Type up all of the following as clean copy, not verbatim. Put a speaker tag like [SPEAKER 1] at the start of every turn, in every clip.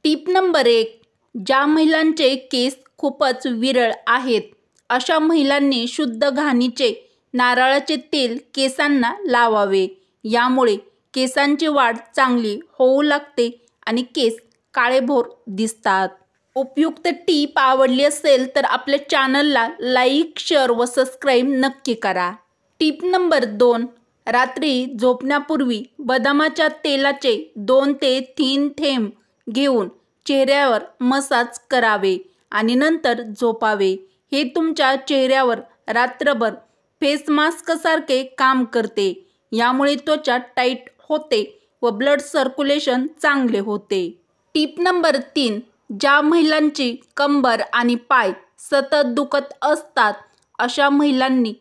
[SPEAKER 1] Tip number 1. ज्या महिलांचे केस खूपच विरळ आहेत अशा महिलांनी शुद्ध घाणीचे नारळाचे तेल केसांना लावावे. यामुळे केसांची वाढ चांगली होऊ लागते आणि केस काळेभोर दिसतात. उपयुक्त टीप आवडली असेल तर आपल्या चॅनलला लाईक, शेअर व सबस्क्राईब नक्की करा. Tip number 2. रात्री झोपण्यापूर्वी बदामाच्या तेलाचे 2 ते 3 थेंब घेऊन चेहऱ्यावर मसाज करावे आणि नंतर झोपावे. हे तुमच्या चेहऱ्यावर रात्रभर फेस मास्कसारखे काम करते. यामुळे त्वचा टाईट होते व ब्लड सर्क्युलेशन चांगले होते. Tip number 3. ज्या महिलांची कंबर आणि पाय सतत दुखत असतात अशा महिलांनी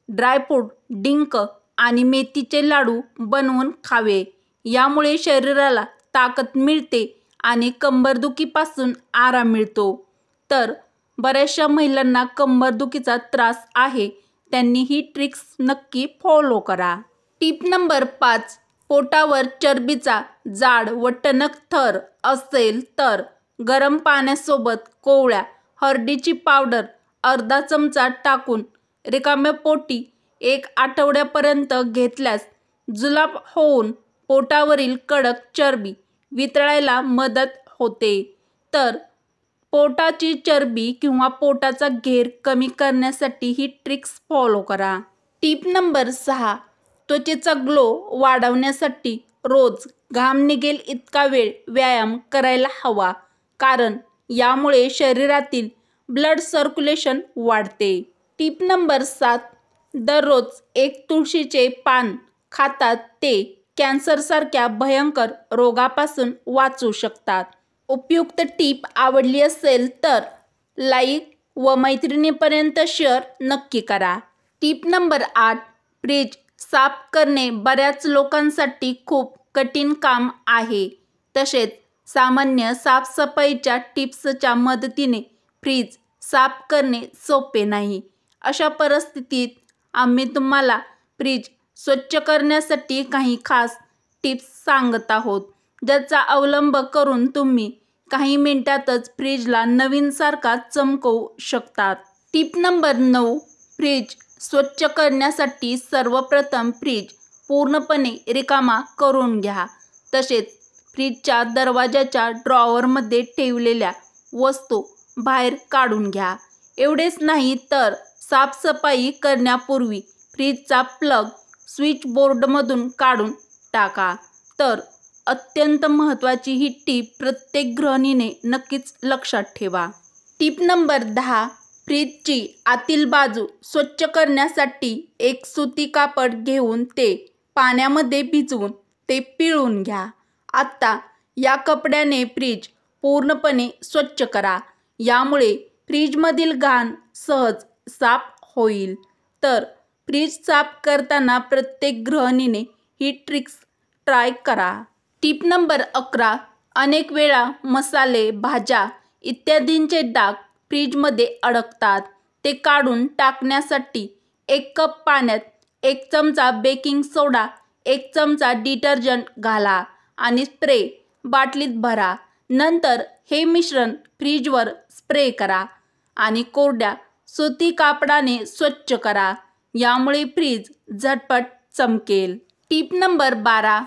[SPEAKER 1] ड्रायफ्रूट, डिंक आणि मेथीचे लाडू बनवून खावे. यामुळे शरीराला ताकद मिळते आणि कंबरदुखीपासून आराम मिळतो. तर बऱ्याचशा महिलांना कंबरदुखीचा त्रास आहे, त्यांनी ही ट्रिक्स नक्की फॉलो करा. Tip number 5. पोटावर चरबीचा जाड व टणक थर असेल तर गरम पाण्यासोबत कोवळ्या हळदीची पावडर अर्धा चमचा टाकून रिकाम्या पोटी 1 आठवड्यापर्यंत घेतल्यास जुलाब होऊन पोटावरील कडक चरबी वितळायला मदत होते. तर पोटाची चरबी किंवा पोटाचा घेर कमी करण्यासाठी ही ट्रिक्स फॉलो करा. Tip number 6. त्वचेचा ग्लो वाढवण्यासाठी रोज घाम निघेल इतका वेळ व्यायाम करायला हवा, कारण यामुळे शरीरातील ब्लड सर्क्युलेशन वाढते. Tip number 7. दररोज 1 तुळशीचे पान खातात ते कॅन्सरसारख्या भयंकर रोगापासून वाचू शकतात. उपयुक्त टीप आवडली असेल तर लाईक व मैत्रिणींपर्यंत शेअर नक्की करा. Tip number 8. फ्रीज साफ करणे बऱ्याच लोकांसाठी खूप कठीण काम आहे. तसेच सामान्य साफसफाईच्या टिप्सच्या मदतीने फ्रीज साफ करणे सोपे नाही. अशा परिस्थितीत आम्ही तुम्हाला फ्रीज स्वच्छ करण्यासाठी काही खास टिप्स सांगत आहोत, ज्याचा अवलंब करून तुम्ही काही मिनिटातच फ्रीजला नवीनसारखा चमकवू शकतात. Tip number 9. फ्रीज स्वच्छ करण्यासाठी सर्वप्रथम फ्रीज पूर्णपणे रिकामा करून घ्या. तसेच फ्रीजच्या दरवाजाच्या ड्रॉवरमध्ये ठेवलेल्या वस्तू बाहेर काढून घ्या. एवढेच नाही तर साफसफाई करण्यापूर्वी फ्रीजचा प्लग स्विचबोर्डमधून काढून टाका. तर अत्यंत महत्त्वाची ही टीप प्रत्येक गृहिणीने नक्कीच लक्षात ठेवा. टीप नंबर 10. फ्रीजची आतील बाजू स्वच्छ करण्यासाठी एक सुती कापड घेऊन ते पाण्यामध्ये भिजवून ते पिळून घ्या. आता या कपड्याने फ्रीज पूर्णपणे स्वच्छ करा. यामुळे फ्रीजमधील घाण सहज साफ होईल. तर फ्रीज साफ करताना प्रत्येक गृहिणीने ही ट्रिक्स ट्राय करा. Tip number 11. अनेक वेळा मसाले, भाज्या इत्यादींचे डाग फ्रीजमध्ये अडकतात. ते काढून टाकण्यासाठी 1 कप पाण्यात 1 चमचा बेकिंग सोडा, 1 चमचा डिटर्जंट घाला आणि स्प्रे बाटलीत भरा. नंतर हे मिश्रण फ्रीजवर स्प्रे करा आणि कोरड्या सुती कापडाने स्वच्छ करा. यामुळे फ्रीज झटपट चमकेल. Tip number 12.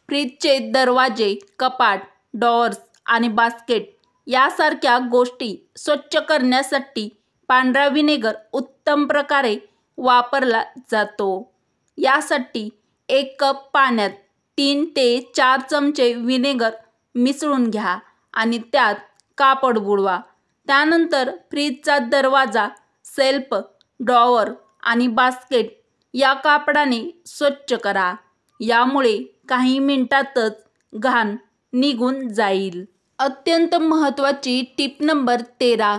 [SPEAKER 1] फ्रीजचे दरवाजे, कपाट, ड्रॉअर्स आणि बास्केट यासारख्या गोष्टी स्वच्छ करण्यासाठी पांढरा व्हिनेगर उत्तम प्रकारे वापरला जातो. यासाठी 1 कप पाण्यात 3 ते 4 चमचे व्हिनेगर मिसळून घ्या आणि त्यात कापड बुडवा. त्यानंतर फ्रीजचा दरवाजा, शेल्फ, ड्रॉअर आणि बास्केट या कापडाने स्वच्छ करा. यामुळे काही मिनिटातच घाण निघून जाईल. अत्यंत महत्त्वाची टिप नंबर 13.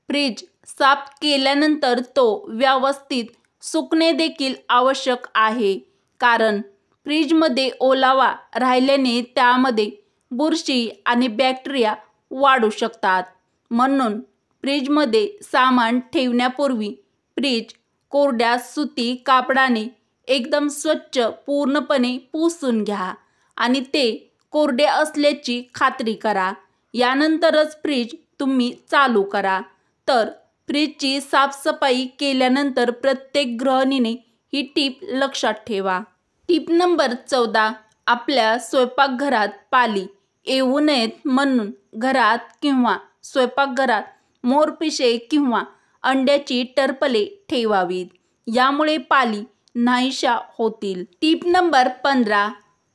[SPEAKER 1] फ्रीज साफ केल्यानंतर तो व्यवस्थित सुकणे देखील आवश्यक आहे, कारण फ्रीजमध्ये ओलावा राहिल्याने त्यामध्ये बुरशी आणि बॅक्टेरिया वाढू शकतात. म्हणून फ्रीजमध्ये सामान ठेवण्यापूर्वी फ्रीज कोरड्या सुती कापडाने एकदम स्वच्छ पूर्णपणे पुसून घ्या आणि ते कोरडे असल्याची खात्री करा. यानंतरच फ्रीज तुम्ही चालू करा. तर फ्रीजची साफसफाई केल्यानंतर प्रत्येक गृहिणीने ही टीप लक्षात ठेवा. टीप नंबर 14. आपल्या स्वयंपाकघरात पाली येऊ नयेत म्हणून घरात किंवा स्वयंपाकघरात मोरपिसे किंवा अंड्याची टरफले ठेवावीत. यामुळे पाली नाहीशा होतील. टीप नंबर 15.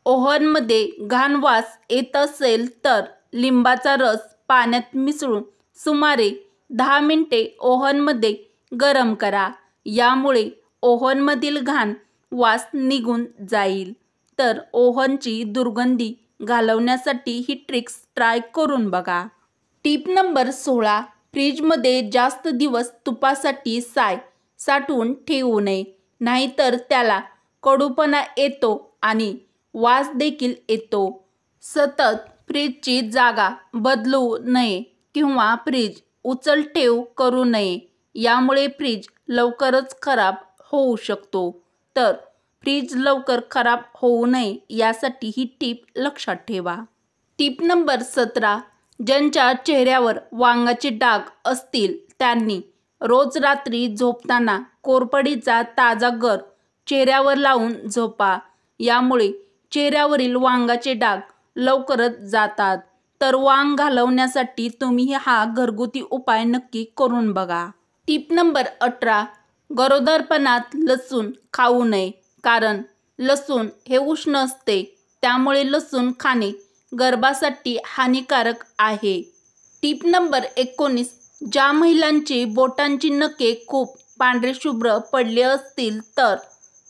[SPEAKER 1] ओव्हनमध्ये घाण वास येत असेल तर लिंबाचा रस पाण्यात मिसळून सुमारे 10 मिनिटे ओव्हनमध्ये गरम करा. यामुळे ओव्हनमधील घाण वास निघून जाईल. तर ओव्हनची दुर्गंधी घालवण्यासाठी ही ट्रिक्स ट्राय करून बघा. टीप नंबर 16. फ्रीजमध्ये जास्त दिवस तुपासाठी साय साठवून ठेवू नये, नाहीतर त्याला कडूपणा येतो आणि वास देखील येतो. सतत फ्रीजची जागा बदलू नये किंवा फ्रीज उचलठेव करू नये. यामुळे फ्रीज लवकरच खराब होऊ शकतो. तर फ्रीज लवकर खराब होऊ नये यासाठी ही टीप लक्षात ठेवा. टीप नंबर 17. ज्यांच्या चेहऱ्यावर वांगाचे डाग असतील त्यांनी रोज रात्री झोपताना कोरफडीचा ताजा गर चेहऱ्यावर लावून झोपा. यामुळे चेहऱ्यावरील वांगाचे डाग लवकरच जातात. तर वांग घालवण्यासाठी तुम्ही हा घरगुती उपाय नक्की करून बघा. टीप नंबर 18. गरोदरपणात लसूण खाऊ नये, कारण लसूण हे उष्ण असते. त्यामुळे लसूण खाणे गर्भासाठी हानिकारक आहे. टीप नंबर 19. ज्या महिलांची बोटांची नखे खूप पांढरेशुभ्र पडले असतील तर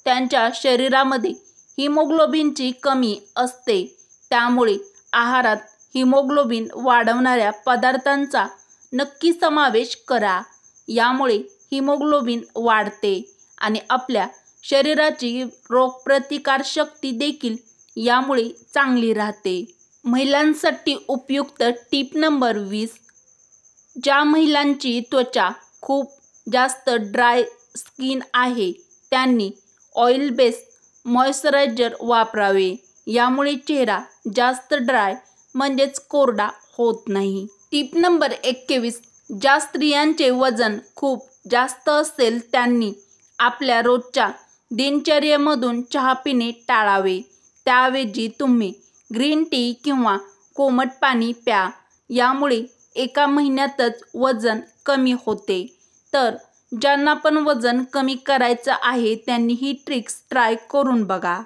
[SPEAKER 1] त्यांच्या शरीरामध्ये हिमोग्लोबिनची कमी असते. त्यामुळे आहारात हिमोग्लोबिन वाढवणाऱ्या पदार्थांचा नक्की समावेश करा. यामुळे हिमोग्लोबिन वाढते आणि आपल्या शरीराची रोगप्रतिकारशक्ती देखील यामुळे चांगली राहते. महिलांसाठी उपयुक्त टीप नंबर 20. ज्या महिलांची त्वचा खूप जास्त ड्राय स्किन आहे त्यांनी ऑइल बेस्ड मॉइश्चरायझर वापरावे. यामुळे चेहरा जास्त ड्राय म्हणजेच कोरडा होत नाही. टीप नंबर 21. ज्या स्त्रियांचे वजन खूप जास्त असेल त्यांनी आपल्या रोजच्या दिनचर्येमधून चहा पिणे टाळावे. त्याऐवजी तुम्ही ग्रीन टी किंवा कोमट पाणी प्या. यामुळे एका महिन्यातच वजन कमी होते. तर ज्यांना पण वजन कमी करायचं आहे त्यांनी ही ट्रिक्स ट्राय करून बघा.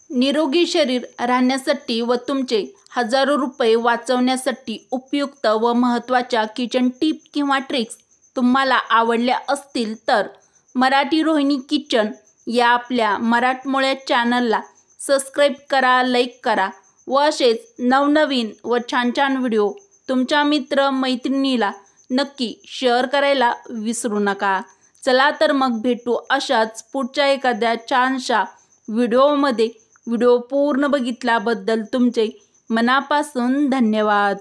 [SPEAKER 1] निरोगी शरीर राहण्यासाठी व तुमचे हजारो रुपये वाचवण्यासाठी उपयुक्त व महत्त्वाच्या किचन टिप किंवा ट्रिक्स तुम्हाला आवडल्या असतील तर मराठी रोहिणी किचन या आपल्या मराठमोळ्या चॅनलला सबस्क्राईब करा, लाईक करा व असेच नवनवीन व छान छान व्हिडिओ तुमच्या मित्र मैत्रिणीला नक्की शेअर करायला विसरू नका. चला तर मग भेटू अशाच पुढच्या एखाद्या छानशा व्हिडिओमध्ये. व्हिडिओ पूर्ण बघितल्याबद्दल तुमचे मनापासून धन्यवाद.